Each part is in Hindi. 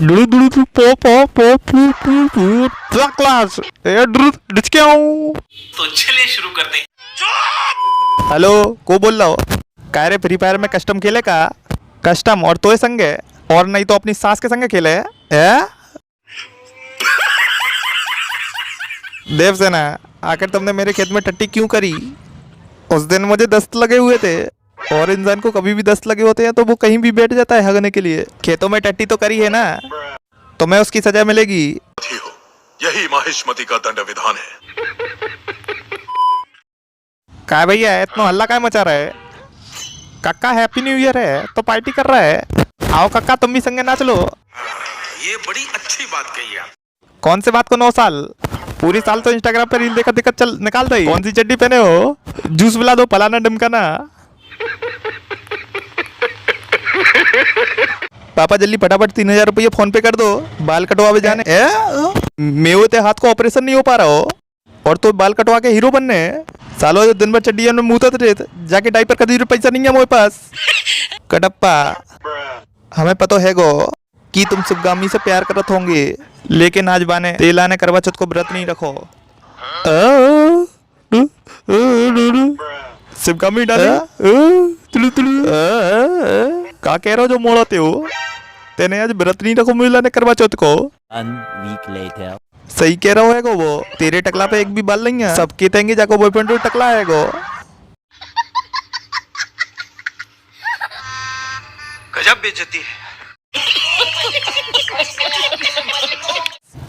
दुरु दुरु दुरु पो पो पो पू पू पू क्लास ए दुरु डिचके आऊं। तो चलिए शुरू करते हैं। हेलो को बोल रहा हो? काय रे फ्री फायर में कस्टम खेले का? कस्टम और तोय संगे और नहीं तो अपनी सास के संगे खेले है? देवसेना आखिर तुमने मेरे खेत में टट्टी क्यों करी? उस दिन मुझे दस्त लगे हुए थे और इंसान को कभी भी दस्त लगे होते हैं तो वो कहीं भी बैठ जाता है हगने के लिए। खेतों में टट्टी तो करी है ना, तुम्हें उसकी सजा मिलेगी। यही माहिष्मति का दंड विधान है। काय भैया इतना हल्ला काय मचा रहा है? काका हैप्पी न्यू ईयर है तो पार्टी कर रहा है। आओ काका तुम भी संगे नाच लो। ये बड़ी अच्छी बात कही आप। कौन से बात को 9 साल? पूरी साल तो इंस्टाग्राम पे रील देखा देखा चल निकाल दो। कौन सी चड्डी पहने हो? जूस पिला दो फलाना डमकाना। पापा जल्दी फटाफट 3000 रुपये फोन पे कर दो, बाल कटवावे जाने। मेरे ते हाथ को ऑपरेशन नहीं हो पा रहा हो और तो बाल कटवा के हीरो बनने। सालो दिन भर चड्डियों में मुँह थे जाके डाइपर का 2 पैसा नहीं है मेरे पास। कटप्पा हमें पता है गो कि तुम शिवगामी से प्यार करत होंगे, लेकिन आज बाने तेल आने करवा चौथ को व्रत नहीं रखो। शिवगामी डाले का कह रहे हो जो मोड़ाते हो? तेने आज व्रत नहीं रखो मिला ने करवा चौथ को। सही कह रहा है गो, वो तेरे टकला पे एक भी बाल नहीं है। सब कहते जाको बॉयफ्रेंड तो टकला है गो। गजब बेइज्जती है।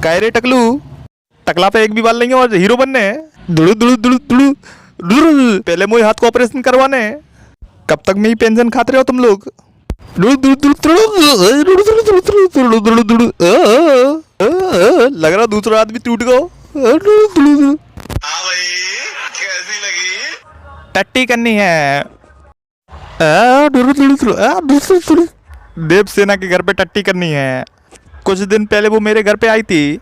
कह रे टकलू टकला पे एक भी बाल नहीं है और हीरो बनने। दुड़ू दुड़ू दुड़ू दुड़ू दुड़ू पहले मुझे हाथ को ऑपरेशन करवाने। कब तक में ही पेंशन खाते रहो तुम लोग? लग रहा दूसरा आदमी टूट गया। कैसी लगी? टट्टी करनी है। देवसेना के घर पे टट्टी करनी है। कुछ दिन पहले वो मेरे घर पे आई थी,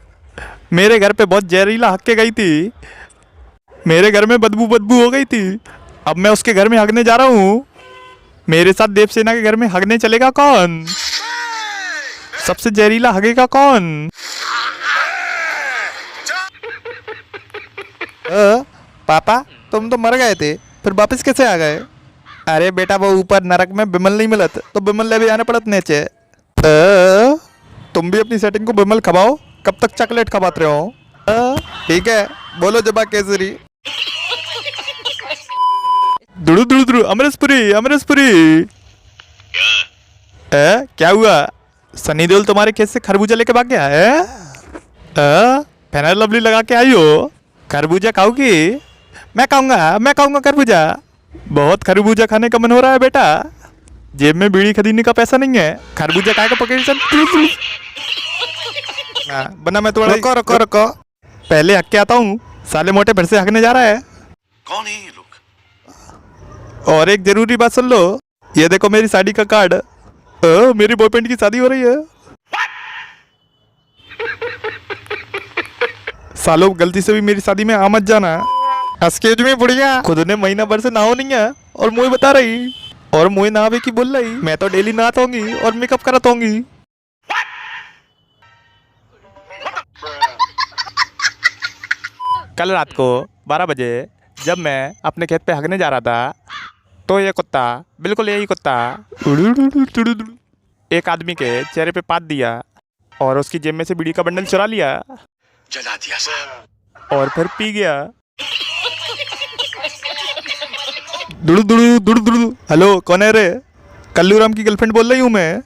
मेरे घर पे बहुत जहरीला हक के गई थी, मेरे घर में बदबू हो गई थी। अब मैं उसके घर में हगने जा रहा हूँ। मेरे साथ देवसेना के घर में हगने चलेगा कौन? सबसे जहरीला हगेगा कौन? पापा तुम तो मर गए थे फिर वापस कैसे आ गए? अरे बेटा वो ऊपर नरक में बिमल नहीं मिलत तो बिमल ले भी आने पड़त नीचे। तुम भी अपनी सेटिंग को बिमल खवाओ। कब तक चॉकलेट खवाते रहो? ठीक है बोलो जबा केसरी। दुड़ू दुड़ू दुड़ू अमरेशपुरी अमरेशपुरी। क्या हुआ? सनी देओल तुम्हारे खेत से खरबूजा लेके भाग गया है? फेनर लवली लगा के आई हो? खरबूजा खाओगी? मैं खाऊंगा खरबूजा। बहुत खरबूजा खाने का मन हो रहा है बेटा, जेब में बीड़ी खरीदने का पैसा नहीं है। खरबूजा खाए का पकड़ बना। मैं थोड़ा रको पहले हक के आता हूँ। साले मोटे फिर से हकने जा रहा है। कौन है ये लोग? और एक जरूरी बात सुन लो, ये देखो मेरी शादी का कार्ड। मेरी बॉयफ्रेंड की शादी हो रही है। सालों गलती से भी मेरी शादी में आ मत जाना। अस्केज में बुढ़िया खुद ने महीना भर से नहाओ नहीं है और मुझे बता रही, और मुझे नहावे की बोल रही। मैं तो डेली नहाता होंगी और मेकअप करत होंगी। कल रात को 12 बजे जब मैं अपने खेत पे हगने जा रहा था तो ये कुत्ता, बिल्कुल यही कुत्ता, एक आदमी के चेहरे पे पात दिया और उसकी जेब में से बीड़ी का बंडल चुरा लिया, जला दिया साहब। और फिर पी गया। दुड़ू दुड़ू दुड़ू दुड़ू। हेलो कौन है रे? कल्लूराम की गर्लफ्रेंड बोल रही हूँ मैं।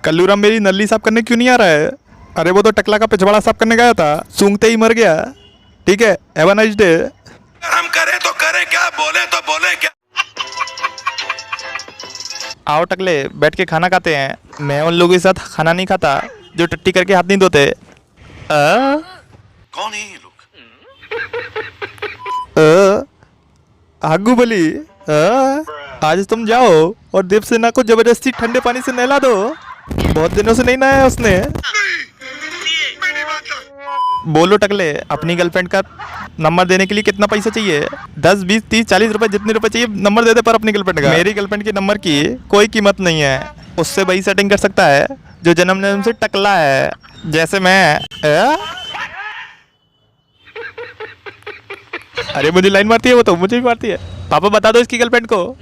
कल्लूराम मेरी नल्ली साफ करने क्यों नहीं आ रहा है? अरे वो तो टकला का पिछवाड़ा साफ करने गया था, सूंघते ही मर गया। ठीक है हैव अ नाइस डे। हम करें तो करें क्या, बोले तो बोले क्या? आओ टकले बैठ के खाना खाते हैं। मैं उन लोगों के साथ खाना नहीं खाता जो टट्टी करके हाथ नहीं धोते। कौन है ये लोग? आगू बली आज तुम जाओ और देवसेना को जबरदस्ती ठंडे पानी से नहला दो। बहुत दिनों से नहीं नहाया उसने। बोलो टकले अपनी गर्लफ्रेंड का नंबर देने के लिए कितना पैसा चाहिए? 10, 20, 30, 40 रुपए, जितने रुपए चाहिए नंबर दे दे पर अपनी गर्लफ्रेंड का। मेरी गर्लफ्रेंड के नंबर की कोई कीमत नहीं है, उससे वही सेटिंग कर सकता है जो जन्म जन्म से टकला है, जैसे मैं। अरे मुझे लाइन मारती है वो, तो मुझे भी मारती है। पापा बता दो इसकी गर्लफ्रेंड को,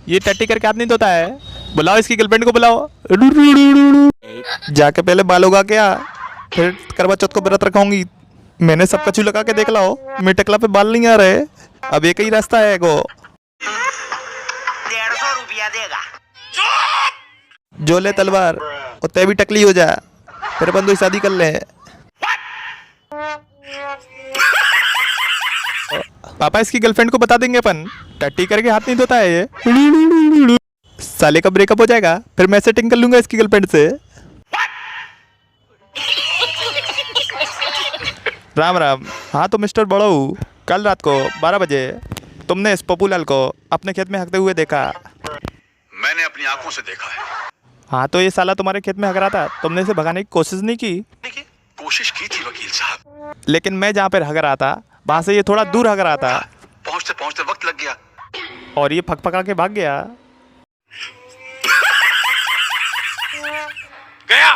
ये टट्टी करके हाथ नहीं धोता है। बुलाओ इसकी गर्लफ्रेंड को, बुलाओ। जाके पहले बाल उगा के आ, फिर करवा चौथ को व्रत रखाऊंगी। मैंने सब कछु लगा के देख लाओ, मेरे टकला पे बाल नहीं आ रहे। अब एक ही रास्ता है को, 150 रुपया देगा। जो ले तलवार और तय भी टकली हो जा, फिर अपन तो शादी कर ले। पापा इसकी गर्लफ्रेंड को बता देंगे अपन, टट्टी करके हाथ नहीं धोता है ये। साले का ब्रेकअप हो जाएगा, फिर मैं सेटिंग कर लूंगा इसकी गर्लफ्रेंड से। राम राम। हाँ तो मिस्टर बड़ऊ, कल रात को 12 बजे तुमने इस पप्पूलाल को अपने खेत में हकते हुए देखा। मैंने अपनी आंखों से देखा है। हाँ तो ये साला तुम्हारे खेत में हक रहा था, तुमने इसे भगाने की कोशिश नहीं की? देखिए, कोशिश की थी वकील साहब, लेकिन मैं जहाँ पर हक रहा था वहाँ से ये थोड़ा दूर हक रहा था, पहुंचते पहुंचते वक्त लग गया और ये फकफका के भाग गया। गया।